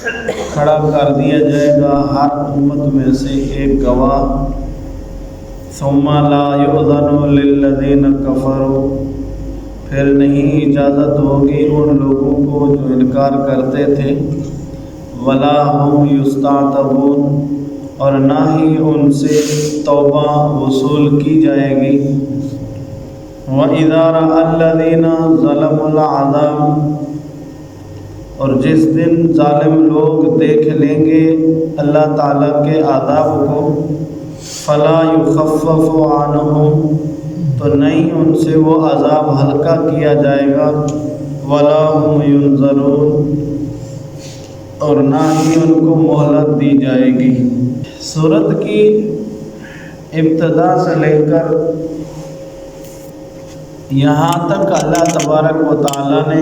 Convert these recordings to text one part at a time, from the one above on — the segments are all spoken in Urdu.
کھڑا کر دیا جائے گا ہر امت میں سے ایک گواہ۔ ثم لا یؤذن للذین کفروا، پھر نہیں اجازت ہوگی ان لوگوں کو جو انکار کرتے تھے، ولا ہم یستعتبون، اور نہ ہی ان سے توبہ وصول کی جائے گی۔ وَإِذَا رَأَى الَّذِينَ ظَلَمُوا الْعَذَابَ، اور جس دن ظالم لوگ دیکھ لیں گے اللہ تعالیٰ کے عذاب کو، فَلَا يُخَفَّفُ عَنْهُمْ، تو نہیں ان سے وہ عذاب ہلکا کیا جائے گا، وَلَا هُمْ يُنظَرُونَ، اور نہ ہی ان کو مہلت دی جائے گی۔ سورت کی ابتدا سے لے کر یہاں تک اللہ تبارک و تعالیٰ نے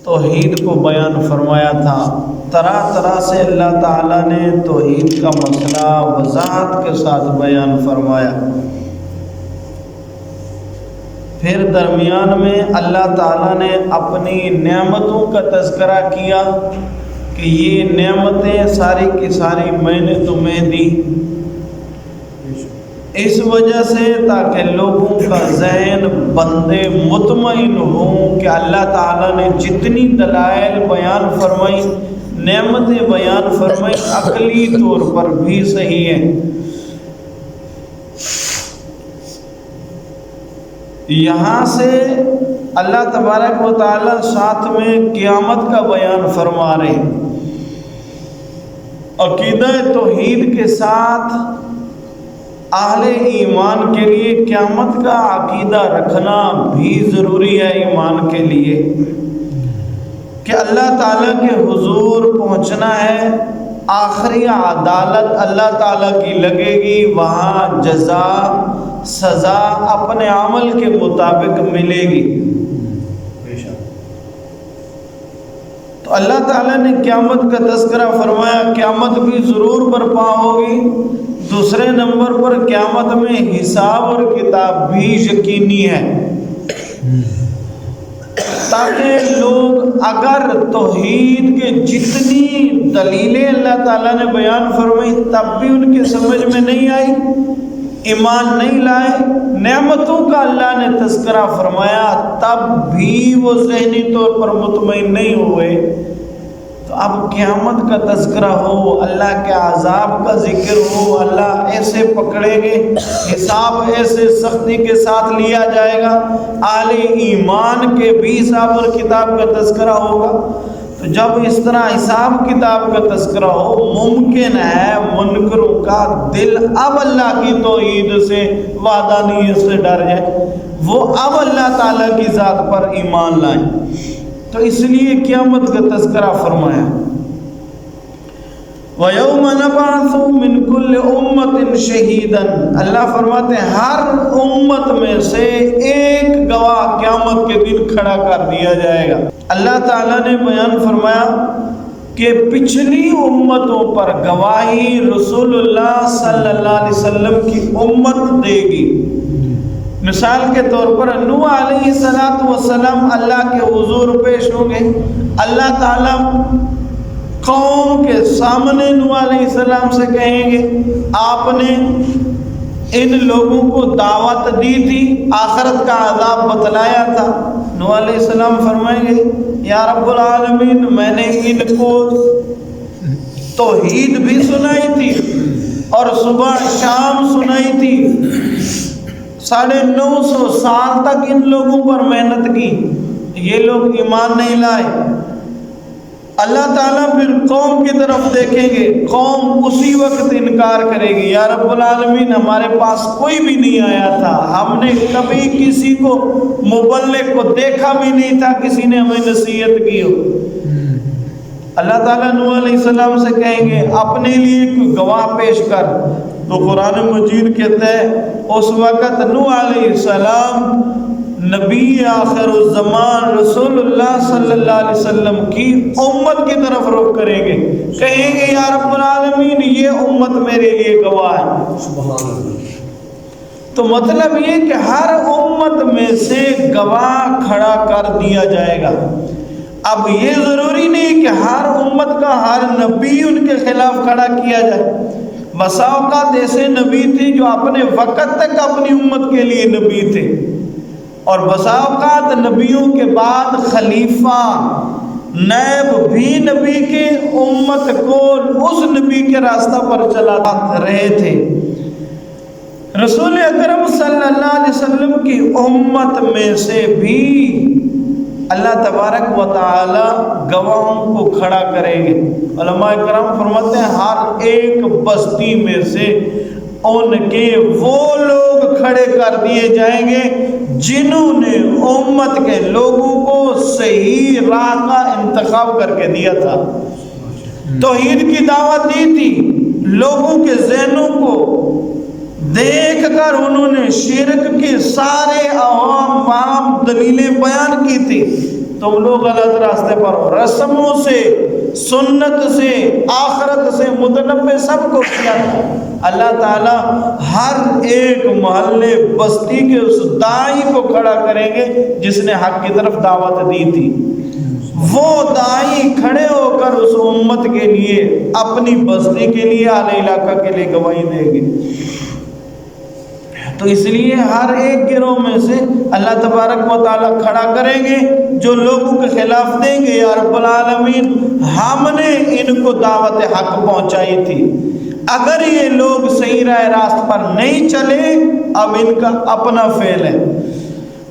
توحید کو بیان فرمایا تھا۔ طرح طرح سے اللہ تعالیٰ نے توحید کا مسئلہ وضاحت کے ساتھ بیان فرمایا۔ پھر درمیان میں اللہ تعالیٰ نے اپنی نعمتوں کا تذکرہ کیا کہ یہ نعمتیں ساری کی ساری میں نے تمہیں دی، اس وجہ سے تاکہ لوگوں کا ذہن بندے مطمئن ہوں کہ اللہ تعالیٰ نے جتنی دلائل بیان فرمائی، نعمتیں بیان فرمائی، عقلی طور پر بھی صحیح ہیں۔ یہاں سے اللہ تبارک و تعالیٰ ساتھ میں قیامت کا بیان فرما رہے ہیں۔ عقیدہ توحید کے ساتھ اہل ایمان کے لیے قیامت کا عقیدہ رکھنا بھی ضروری ہے ایمان کے لیے، کہ اللہ تعالیٰ کے حضور پہنچنا ہے، آخری عدالت اللہ تعالیٰ کی لگے گی، وہاں جزا سزا اپنے عمل کے مطابق ملے گی۔ تو اللہ تعالیٰ نے قیامت کا تذکرہ فرمایا، قیامت بھی ضرور برپا ہوگی۔ دوسرے نمبر پر قیامت میں حساب اور کتاب بھی یقینی ہے، تاکہ لوگ اگر توحید کے جتنی دلیلیں اللہ تعالیٰ نے بیان فرمائی تب بھی ان کے سمجھ میں نہیں آئی، ایمان نہیں لائے، نعمتوں کا اللہ نے تذکرہ فرمایا تب بھی وہ ذہنی طور پر مطمئن نہیں ہوئے، تو اب قیامت کا تذکرہ ہو، اللہ کے عذاب کا ذکر ہو، اللہ ایسے پکڑیں گے، حساب ایسے سختی کے ساتھ لیا جائے گا، اہل ایمان کے بھی حساب اور کتاب کا تذکرہ ہوگا۔ تو جب اس طرح حساب کتاب کا تذکرہ ہو، ممکن ہے منکروں کا دل اب اللہ کی توحید سے وحدانیت سے ڈر جائے، وہ اب اللہ تعالیٰ کی ذات پر ایمان لائیں، تو اس لیے قیامت کا تذکرہ فرمایا۔ وَيَوْمَ نَبْعَثُ مِنْ كُلِّ أُمَّةٍ شَهِيدًا، اللہ فرماتے ہیں ہر امت میں سے ایک گواہ قیامت کے دن کھڑا کر دیا جائے گا۔ اللہ تعالیٰ نے بیان فرمایا کہ پچھلی امتوں پر گواہی رسول اللہ صلی اللہ علیہ وسلم کی امت دے گی۔ مثال کے طور پر نوح علیہ السلام اللہ کے حضور پیش ہوں گے، اللہ تعالیٰ قوم کے سامنے نوح علیہ السلام سے کہیں گے آپ نے ان لوگوں کو دعوت دی تھی، آخرت کا عذاب بتلایا تھا۔ نوح علیہ السلام فرمائیں گے یا رب العالمین میں نے ان کو توحید بھی سنائی تھی اور صبح شام سنائی تھی، 950 سال تک ان لوگوں پر محنت کی، یہ لوگ ایمان نہیں لائے۔ اللہ تعالیٰ پھر قوم کی طرف دیکھیں گے، قوم اسی وقت انکار کرے گی، یا رب العالمین ہمارے پاس کوئی بھی نہیں آیا تھا، ہم نے کبھی کسی کو مبلغ کو دیکھا بھی نہیں تھا، کسی نے ہمیں نصیحت کی ہو۔ اللہ تعالیٰ نوح علیہ السلام سے کہیں گے اپنے لیے کوئی گواہ پیش کر، تو قرآن مجید کہتا ہے اس وقت نوح علیہ السلام نبی آخر الزمان رسول اللہ صلی اللہ علیہ وسلم کی امت کی طرف رخ کریں گے، کہیں گے یا رب العالمین یہ امت میرے لیے گواہ ہے۔ سبحان اللہ۔ تو مطلب یہ کہ ہر امت میں سے گواہ کھڑا کر دیا جائے گا۔ اب یہ ضروری نہیں کہ ہر امت امت کا ہر نبی ان کے خلاف کھڑا کیا جائے۔ بسا اوقات ایسے نبی تھے جو اپنے وقت تک اپنی امت کے لیے نبی تھے، اور بسا اوقات نبیوں کے بعد خلیفہ نائب بھی نبی کے امت کو اس نبی کے راستہ پر چلا رہے تھے۔ رسول اکرم صلی اللہ علیہ وسلم کی امت میں سے بھی اللہ تبارک و تعالی گواہوں کو کھڑا کریں گے۔ علماء کرام فرماتے ہیں ہر ایک بستی میں سے ان کے وہ لوگ کھڑے کر دیے جائیں گے جنہوں نے امت کے لوگوں کو صحیح راہ کا انتخاب کر کے دیا تھا، توحید کی دعوت دی تھی، لوگوں کے ذہنوں کو دیکھ کر انہوں نے شرک کی سارے عوام دلیلیں بیان کی تھی، تم لوگ غلط راستے پر ہو، رسموں سے، سنت سے، آخرت سے متنبع سب کو کیا تھا۔ اللہ تعالیٰ ہر ایک محلے بستی کے اس داعی کو کھڑا کریں گے جس نے حق کی طرف دعوت دی تھی، وہ داعی کھڑے ہو کر اس امت کے لیے، اپنی بستی کے لیے، اہل علاقہ کے لیے گواہی دیں گے۔ تو اس لیے ہر ایک گروہ میں سے اللہ تبارک و تعالیٰ کھڑا کریں گے جو لوگوں کے خلاف دیں گے یا رب العالمین ہم نے ان کو دعوت حق پہنچائی تھی، اگر یہ لوگ صحیح راہ راست پر نہیں چلے اب ان کا اپنا فعل ہے۔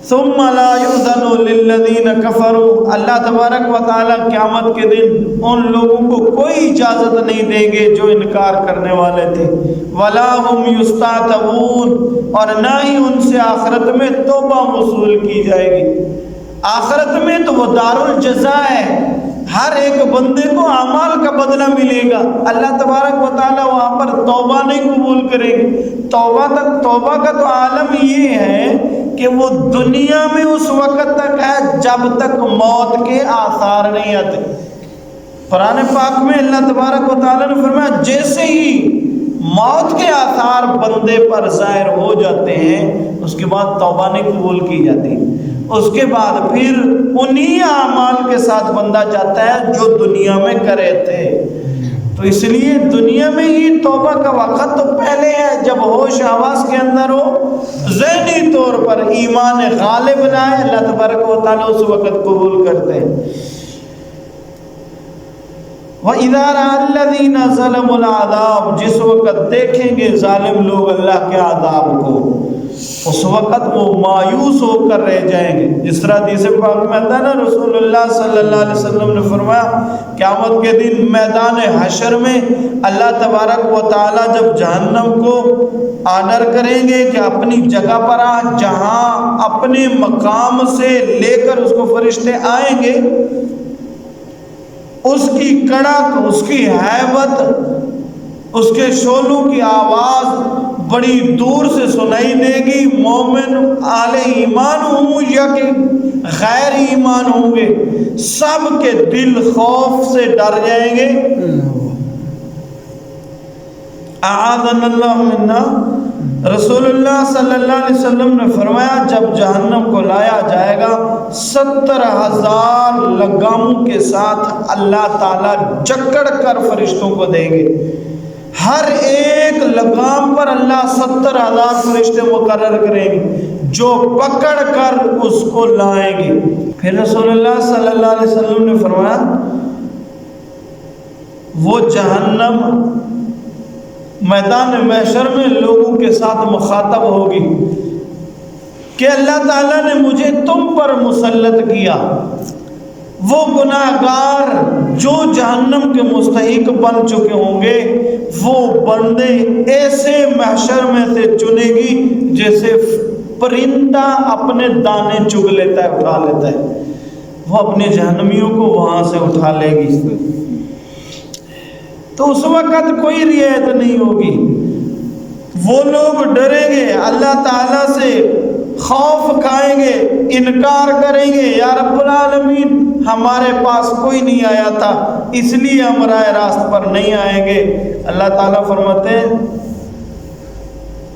ثم لا يؤذن للذین کفروا، اللہ تبارک و تعالیٰ قیامت کے دن ان لوگوں کو کوئی اجازت نہیں دیں گے جو انکار کرنے والے تھے، ولا هم یستعتبون، اور نہ ہی ان سے آخرت میں توبہ وصول کی جائے گی۔ آخرت میں تو وہ دار الجزا ہے، ہر ایک بندے کو اعمال کا بدلہ ملے گا، اللہ تبارک و تعالیٰ وہاں پر توبہ نہیں قبول کرے گی۔ توبہ کا تو عالم یہ ہے کہ وہ دنیا میں اس وقت تک ہے جب تک موت کے آثار نہیں آتے۔ قرآن پاک میں اللہ تبارک و تعالیٰ نے فرمایا جیسے ہی موت کے آثار بندے پر ظاہر ہو جاتے ہیں اس کے بعد توبہ نہیں قبول کی جاتی، اس کے بعد پھر انہی اعمال کے ساتھ بندہ جاتا ہے جو دنیا میں کرے تھے۔ تو اس لیے دنیا میں ہی توبہ کا وقت تو پہلے ہے جب ہوش حواس کے اندر ہو، ذہنی طور پر ایمان غالب نہ ہے، اللہ تبارک و تعالیٰ اس وقت قبول کرتے ہیں۔ وَإِذَا رَأَى الَّذِينَ ظَلَمُوا الْعَذَابَ، جس وقت دیکھیں گے ظالم لوگ اللہ کے عذاب کو، اس وقت وہ مایوس ہو کر رہ جائیں گے۔ جس طرح حدیث پاک میں آتا ہے نا، رسول اللہ صلی اللہ علیہ وسلم نے فرمایا قیامت کے دن میدان حشر میں اللہ تبارک و تعالیٰ جب جہنم کو آرڈر کریں گے کہ اپنی جگہ پر آ، جہاں اپنے مقام سے لے کر اس کو فرشتے آئیں گے، اس کی کڑک، اس کی ہیبت، اس کے شعلوں کی آواز بڑی دور سے سنائی دے گی۔ مومن اہل ایمان ہوں یا کہ غیر ایمان ہوں گے، سب کے دل خوف سے ڈر جائیں گے۔ اعاذنا اللہ منا۔ رسول اللہ صلی اللہ علیہ وسلم نے فرمایا جب جہنم کو لایا جائے گا 70,000 لگاموں کے ساتھ اللہ تعالیٰ جکڑ کر فرشتوں کو دیں گے، ہر ایک لگام پر اللہ 70,000 فرشتے مقرر کریں گے جو پکڑ کر اس کو لائیں گے۔ پھر رسول اللہ صلی اللہ علیہ وسلم نے فرمایا وہ جہنم میدان محشر میں لوگوں کے ساتھ مخاطب ہوگی کہ اللہ تعالیٰ نے مجھے تم پر مسلط کیا۔ وہ گناہگار جو جہنم کے مستحق بن چکے ہوں گے وہ بندے ایسے محشر میں سے چنے گی جیسے پرندہ اپنے دانے چگ لیتا ہے، اٹھا لیتا ہے، وہ اپنے جہنمیوں کو وہاں سے اٹھا لے گی۔ تو اس وقت کوئی رعایت نہیں ہوگی، وہ لوگ ڈریں گے، اللہ تعالیٰ سے خوف کھائیں گے، انکار کریں گے، یا رب العالمین ہمارے پاس کوئی نہیں آیا تھا اس لیے ہم راہ راست پر نہیں آئیں گے۔ اللہ تعالیٰ فرماتے ہیں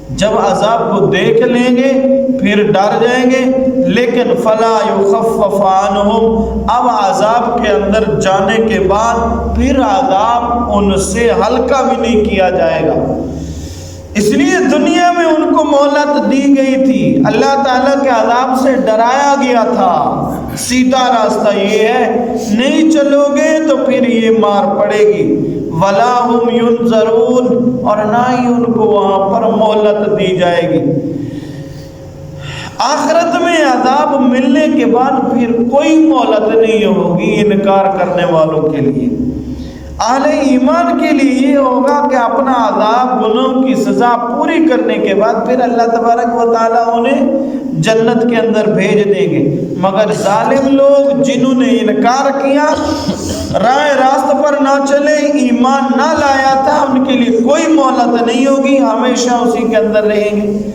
جب عذاب کو دیکھ لیں گے پھر ڈر جائیں گے، لیکن فلا یخفف عنہم، اب عذاب کے اندر جانے کے بعد پھر عذاب ان سے ہلکا بھی نہیں کیا جائے گا۔ اس لیے دنیا میں ان کو مہلت دی گئی تھی، اللہ تعالیٰ کے عذاب سے ڈرایا گیا تھا، سیدھا راستہ یہ ہے، نہیں چلو گے تو پھر یہ مار پڑے گی، وَلَا هُمْ يُنظَرُونَ، اور نہ ہی ان کو وہاں پر مہلت دی جائے گی۔ آخرت میں عذاب ملنے کے بعد پھر کوئی مہلت نہیں ہوگی انکار کرنے والوں کے لیے۔ اہل ایمان کے لیے یہ ہوگا کہ اپنا عذاب، گناہوں کی سزا پوری کرنے کے بعد پھر اللہ تبارک و تعالیٰ انہیں جنت کے اندر بھیج دیں گے۔ مگر ظالم لوگ جنہوں نے انکار کیا، راہ راست پر نہ چلے، ایمان نہ لایا تھا، ان کے لیے کوئی مہلت نہیں ہوگی، ہمیشہ اسی کے اندر رہیں گے۔